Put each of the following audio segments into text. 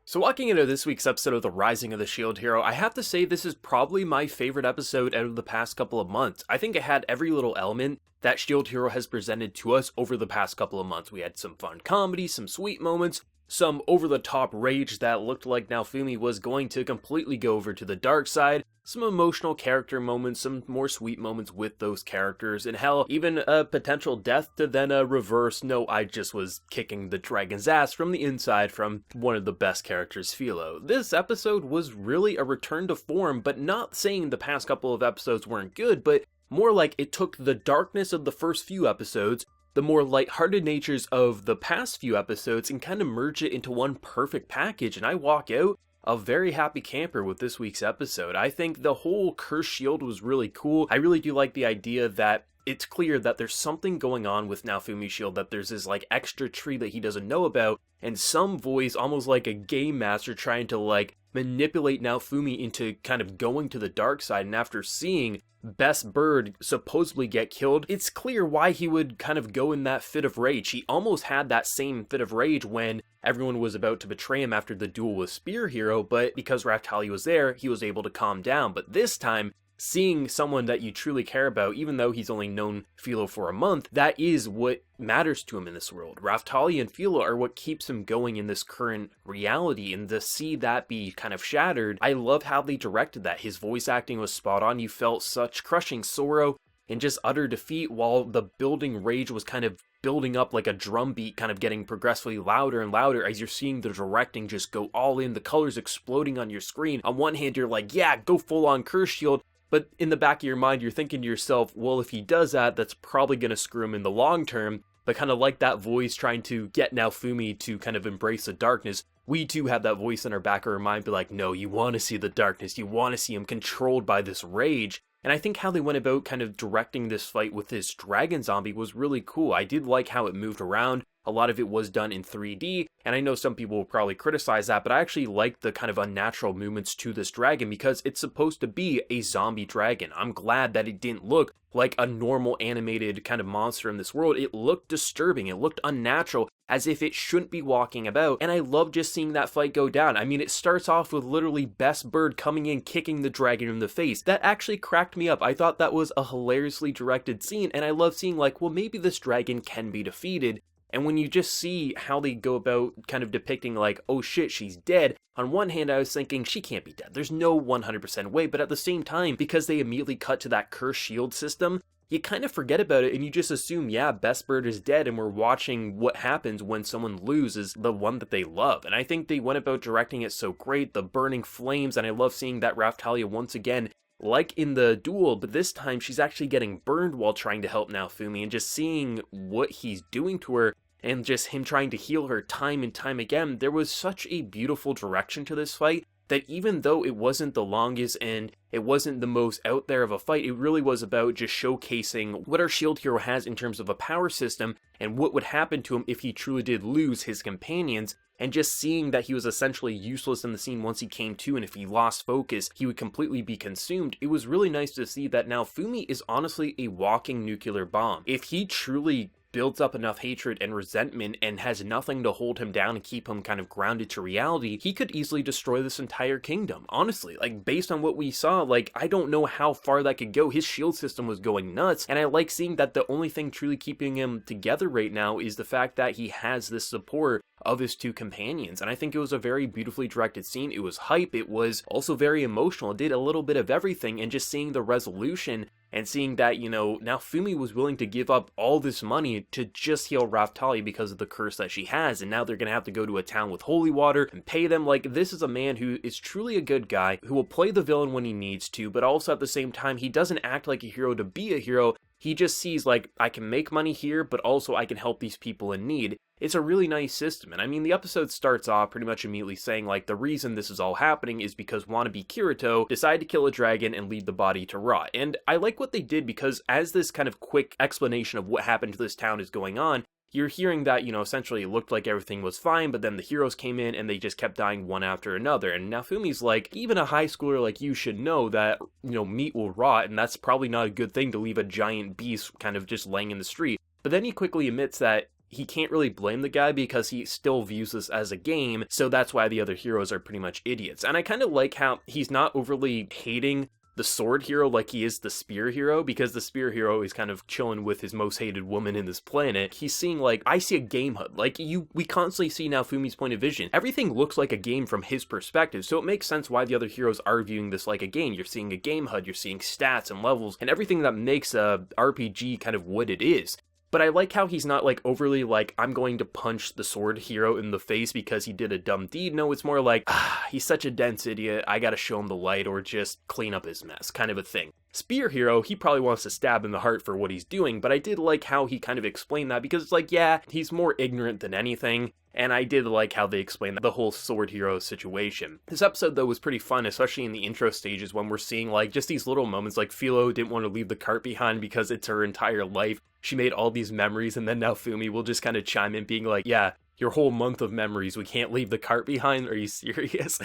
So walking into this week's episode of The Rising of the Shield Hero, I have to say this is probably my favorite episode out of the past couple of months. I think it had every little element that Shield Hero has presented to us over the past couple of months. We had some fun comedy, some sweet moments, some over-the-top rage that looked like Naofumi was going to completely go over to the dark side, some emotional character moments, some more sweet moments with those characters, and hell, even a potential death to then a reverse, no, I just was kicking the dragon's ass from the inside from one of the best characters, Philo. This episode was really a return to form, but not saying the past couple of episodes weren't good, but more like it took the darkness of the first few episodes, the more lighthearted natures of the past few episodes, and kind of merge it into one perfect package, and I walk out a very happy camper with this week's episode. I think the whole curse shield was really cool. I really do like the idea that it's clear that there's something going on with Naofumi's shield, that there's this like extra tree that he doesn't know about, and some voice, almost like a game master, trying to like manipulate Naofumi into kind of going to the dark side. And after seeing Best Bird supposedly get killed, it's clear why he would kind of go in that fit of rage. He almost had that same fit of rage when everyone was about to betray him after the duel with Spear Hero, but because Raftali was there, he was able to calm down. But this time, seeing someone that you truly care about, even though he's only known Philo for a month, that is what matters to him in this world. Raftali and Philo are what keeps him going in this current reality, and to see that be kind of shattered, I love how they directed that. His voice acting was spot on. You felt such crushing sorrow and just utter defeat, while the building rage was kind of building up like a drum beat, kind of getting progressively louder and louder as you're seeing the directing just go all in, the colors exploding on your screen. On one hand, you're like, yeah, go full on curse shield. But in the back of your mind, you're thinking to yourself, well, if he does that, that's probably going to screw him in the long term. But kind of like that voice trying to get Naofumi to kind of embrace the darkness, we too have that voice in our back of our mind, be like, no, you want to see the darkness, you want to see him controlled by this rage. And I think how they went about kind of directing this fight with this dragon zombie was really cool. I did like how it moved around. A lot of it was done in 3D, and I know some people will probably criticize that, but I actually like the kind of unnatural movements to this dragon because it's supposed to be a zombie dragon. I'm glad that it didn't look like a normal animated kind of monster in this world. It looked disturbing, it looked unnatural, as if it shouldn't be walking about, and I love just seeing that fight go down. I mean, it starts off with literally Best Bird coming in, kicking the dragon in the face. That actually cracked me up. I thought that was a hilariously directed scene, and I love seeing like, well, maybe this dragon can be defeated. And when you just see how they go about kind of depicting like, oh shit, she's dead, on one hand I was thinking, she can't be dead, there's no 100% way, but at the same time, because they immediately cut to that curse shield system, you kind of forget about it and you just assume, yeah, Best Bird is dead, and we're watching what happens when someone loses the one that they love. And I think they went about directing it so great, the burning flames, and I love seeing that Raftalia once again, like in the duel, but this time she's actually getting burned while trying to help Naofumi, and just seeing what he's doing to her and just him trying to heal her time and time again, there was such a beautiful direction to this fight that even though it wasn't the longest and it wasn't the most out there of a fight, it really was about just showcasing what our shield hero has in terms of a power system and what would happen to him if he truly did lose his companions. And just seeing that he was essentially useless in the scene once he came to, and if he lost focus, he would completely be consumed. It was really nice to see that Naofumi is honestly a walking nuclear bomb. If he truly builds up enough hatred and resentment and has nothing to hold him down and keep him kind of grounded to reality, he could easily destroy this entire kingdom. Honestly, like based on what we saw, like I don't know how far that could go. His shield system was going nuts, and I like seeing that the only thing truly keeping him together right now is the fact that he has this support of his two companions. And I think it was a very beautifully directed scene. It was hype, it was also very emotional, it did a little bit of everything, and just seeing the resolution and seeing that, you know, Naofumi was willing to give up all this money to just heal Raftali because of the curse that she has, and now they're gonna have to go to a town with holy water and pay them. Like, this is a man who is truly a good guy, who will play the villain when he needs to, but also at the same time, he doesn't act like a hero to be a hero. He just sees, like, I can make money here, but also I can help these people in need. It's a really nice system, and I mean, the episode starts off pretty much immediately saying, like, the reason this is all happening is because wannabe Kirito decided to kill a dragon and leave the body to rot. And I like what they did, because as this kind of quick explanation of what happened to this town is going on, you're hearing that, you know, essentially it looked like everything was fine, but then the heroes came in and they just kept dying one after another. And Naofumi's like, even a high schooler like you should know that, you know, meat will rot, and that's probably not a good thing to leave a giant beast kind of just laying in the street. But then he quickly admits that he can't really blame the guy because he still views this as a game, so that's why the other heroes are pretty much idiots. And I kind of like how he's not overly hating the sword hero like he is the spear hero, because the spear hero is kind of chilling with his most hated woman in this planet. He's seeing like, I see a game HUD. Like we constantly see now Fumi's point of vision. Everything looks like a game from his perspective, so it makes sense why the other heroes are viewing this like a game. You're seeing a game HUD, you're seeing stats and levels, and everything that makes a RPG kind of what it is. But I like how he's not like overly like, I'm going to punch the sword hero in the face because he did a dumb deed. No, it's more like, he's such a dense idiot, I gotta show him the light or just clean up his mess, kind of a thing. Spear hero, he probably wants to stab in the heart for what he's doing, but I did like how he kind of explained that, because it's like, yeah, he's more ignorant than anything. And I did like how they explained the whole sword hero situation. This episode, though, was pretty fun, especially in the intro stages when we're seeing like just these little moments, like Philo didn't want to leave the cart behind because it's her entire life. She made all these memories, and then now Fumi will just kind of chime in being like, yeah, your whole month of memories, we can't leave the cart behind? Are you serious?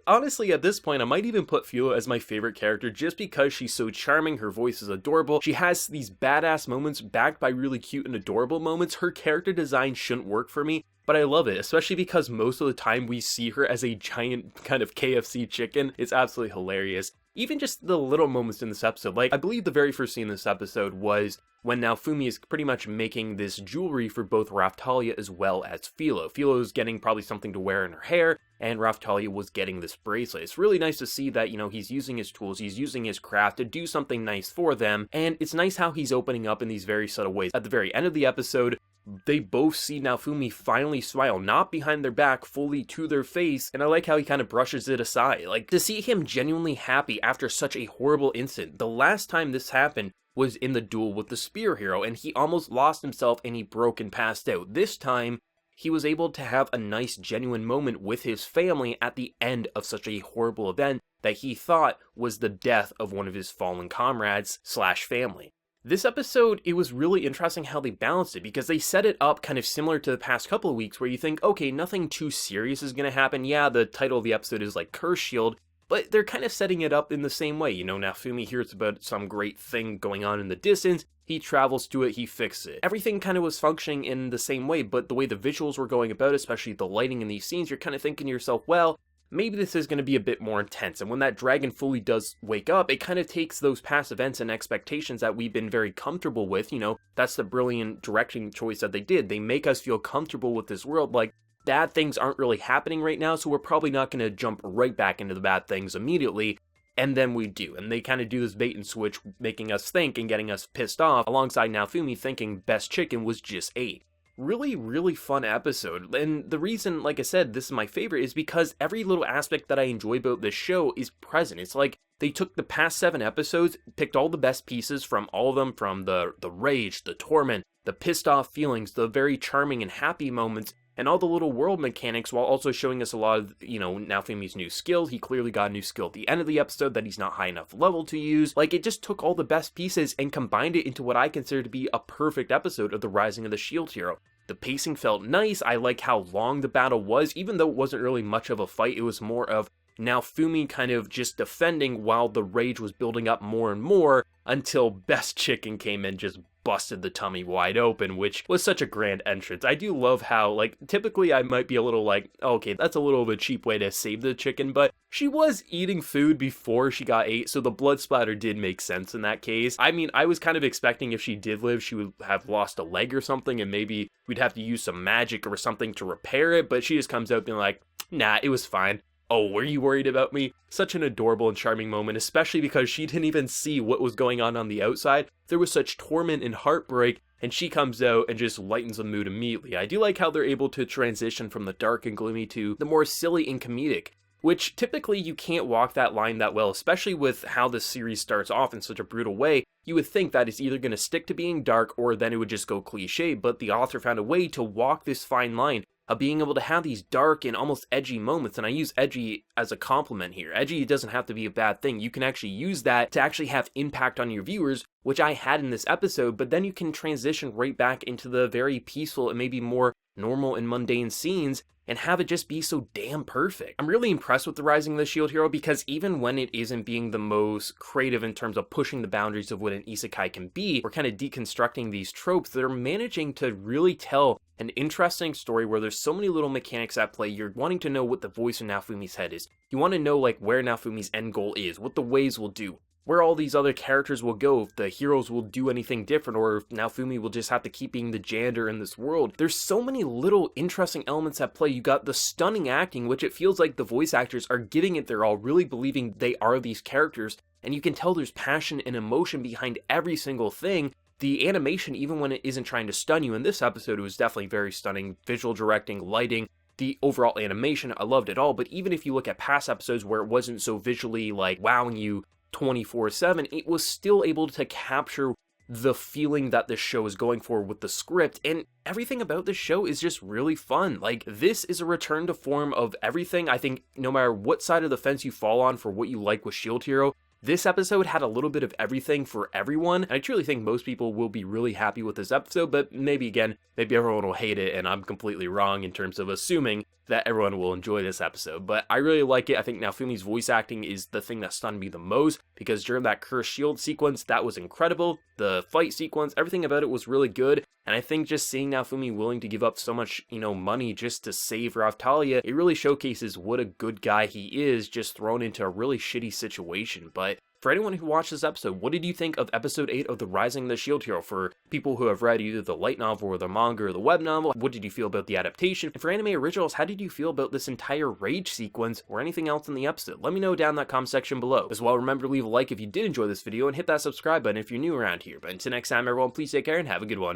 Honestly, at this point, I might even put Philo as my favorite character just because she's so charming, her voice is adorable, she has these badass moments backed by really cute and adorable moments. Her character design shouldn't work for me, but I love it, especially because most of the time we see her as a giant kind of KFC chicken. It's absolutely hilarious. Even just the little moments in this episode, like I believe the very first scene in this episode was when now Fumi is pretty much making this jewelry for both Raftalia as well as Philo. Philo is getting probably something to wear in her hair, and Raftalia was getting this bracelet. It's really nice to see that, you know, he's using his tools, he's using his craft to do something nice for them, and it's nice how he's opening up in these very subtle ways. At the very end of the episode, they both see now Fumi finally smile, not behind their back, fully to their face, and I like how he kind of brushes it aside. Like, to see him genuinely happy after such a horrible incident. The last time this happened was in the duel with the spear hero, and he almost lost himself and he broke and passed out. This time, he was able to have a nice, genuine moment with his family at the end of such a horrible event that he thought was the death of one of his fallen comrades / family. This episode, it was really interesting how they balanced it, because they set it up kind of similar to the past couple of weeks where you think, okay, nothing too serious is going to happen. Yeah, the title of the episode is like Curse Shield, but they're kind of setting it up in the same way. You know, now Fumi hears about some great thing going on in the distance, he travels to it, he fixes it. Everything kind of was functioning in the same way, but the way the visuals were going about, especially the lighting in these scenes, you're kind of thinking to yourself, well, maybe this is going to be a bit more intense. And when that dragon fully does wake up, it kind of takes those past events and expectations that we've been very comfortable with. You know, that's the brilliant directing choice that they did. They make us feel comfortable with this world, like bad things aren't really happening right now, so we're probably not going to jump right back into the bad things immediately. And then we do, and they kind of do this bait and switch, making us think and getting us pissed off, alongside now Fumi thinking best chicken was just ate. Really fun episode, and the reason, like I said, this is my favorite is because every little aspect that I enjoy about this show is present. It's like they took the past 7 episodes, picked all the best pieces from all of them, from the rage, the torment, the pissed off feelings, the very charming and happy moments, and all the little world mechanics, while also showing us a lot of, you know, now Fumi's new skill. He clearly got a new skill at the end of the episode that he's not high enough level to use. Like, it just took all the best pieces and combined it into what I consider to be a perfect episode of the Rising of the Shield Hero. The pacing felt nice. I like how long the battle was, even though it wasn't really much of a fight. It was more of now Fumi kind of just defending while the rage was building up more and more until Best Chicken came in, just busted the tummy wide open, which was such a grand entrance. I do love how, like, typically I might be a little like, okay, that's a little of a cheap way to save the chicken, but she was eating food before she got ate, so the blood splatter did make sense in that case. I mean, I was kind of expecting if she did live, she would have lost a leg or something, and maybe we'd have to use some magic or something to repair it, but she just comes out being like, nah, it was fine. Oh, were you worried about me? Such an adorable and charming moment, especially because she didn't even see what was going on the outside. There was such torment and heartbreak, and she comes out and just lightens the mood immediately. I do like how they're able to transition from the dark and gloomy to the more silly and comedic, which typically you can't walk that line that well, especially with how this series starts off in such a brutal way. You would think that it's either going to stick to being dark or then it would just go cliche, but the author found a way to walk this fine line of being able to have these dark and almost edgy moments, and I use edgy as a compliment here. Edgy doesn't have to be a bad thing. You can actually use that to actually have impact on your viewers, which I had in this episode, but then you can transition right back into the very peaceful and maybe more normal and mundane scenes and have it just be so damn perfect. I'm really impressed with the Rising of the Shield Hero because even when it isn't being the most creative in terms of pushing the boundaries of what an isekai can be, or kind of deconstructing these tropes, they're managing to really tell an interesting story where there's so many little mechanics at play. You're wanting to know what the voice in Naofumi's head is. You want to know like where Naofumi's end goal is, what the ways will do, where all these other characters will go, if the heroes will do anything different, or if Naofumi will just have to keep being the janitor in this world. There's so many little interesting elements at play. You got the stunning acting, which it feels like the voice actors are giving it their all, really believing they are these characters, and you can tell there's passion and emotion behind every single thing. The animation, even when it isn't trying to stun you, in this episode it was definitely very stunning. Visual directing, lighting, the overall animation, I loved it all. But even if you look at past episodes where it wasn't so visually like wowing you 24/7, it was still able to capture the feeling that this show is going for with the script, and everything about this show is just really fun. Like, this is a return to form of everything. I think no matter what side of the fence you fall on for what you like with Shield Hero, this episode had a little bit of everything for everyone, and I truly think most people will be really happy with this episode, but maybe everyone will hate it, and I'm completely wrong in terms of assuming that everyone will enjoy this episode. But I really like it. I think Naofumi's voice acting is the thing that stunned me the most, because during that cursed shield sequence, that was incredible. The fight sequence, everything about it was really good, and I think just seeing Naofumi willing to give up so much, money just to save Raftalia, it really showcases what a good guy he is, just thrown into a really shitty situation. But for anyone who watched this episode, what did you think of episode 8 of The Rising of the Shield Hero? For people who have read either the light novel or the manga or the web novel, what did you feel about the adaptation? And for anime originals, how did you feel about this entire rage sequence or anything else in the episode? Let me know down in that comment section below. As well, remember to leave a like if you did enjoy this video and hit that subscribe button if you're new around here. But until next time, everyone, please take care and have a good one.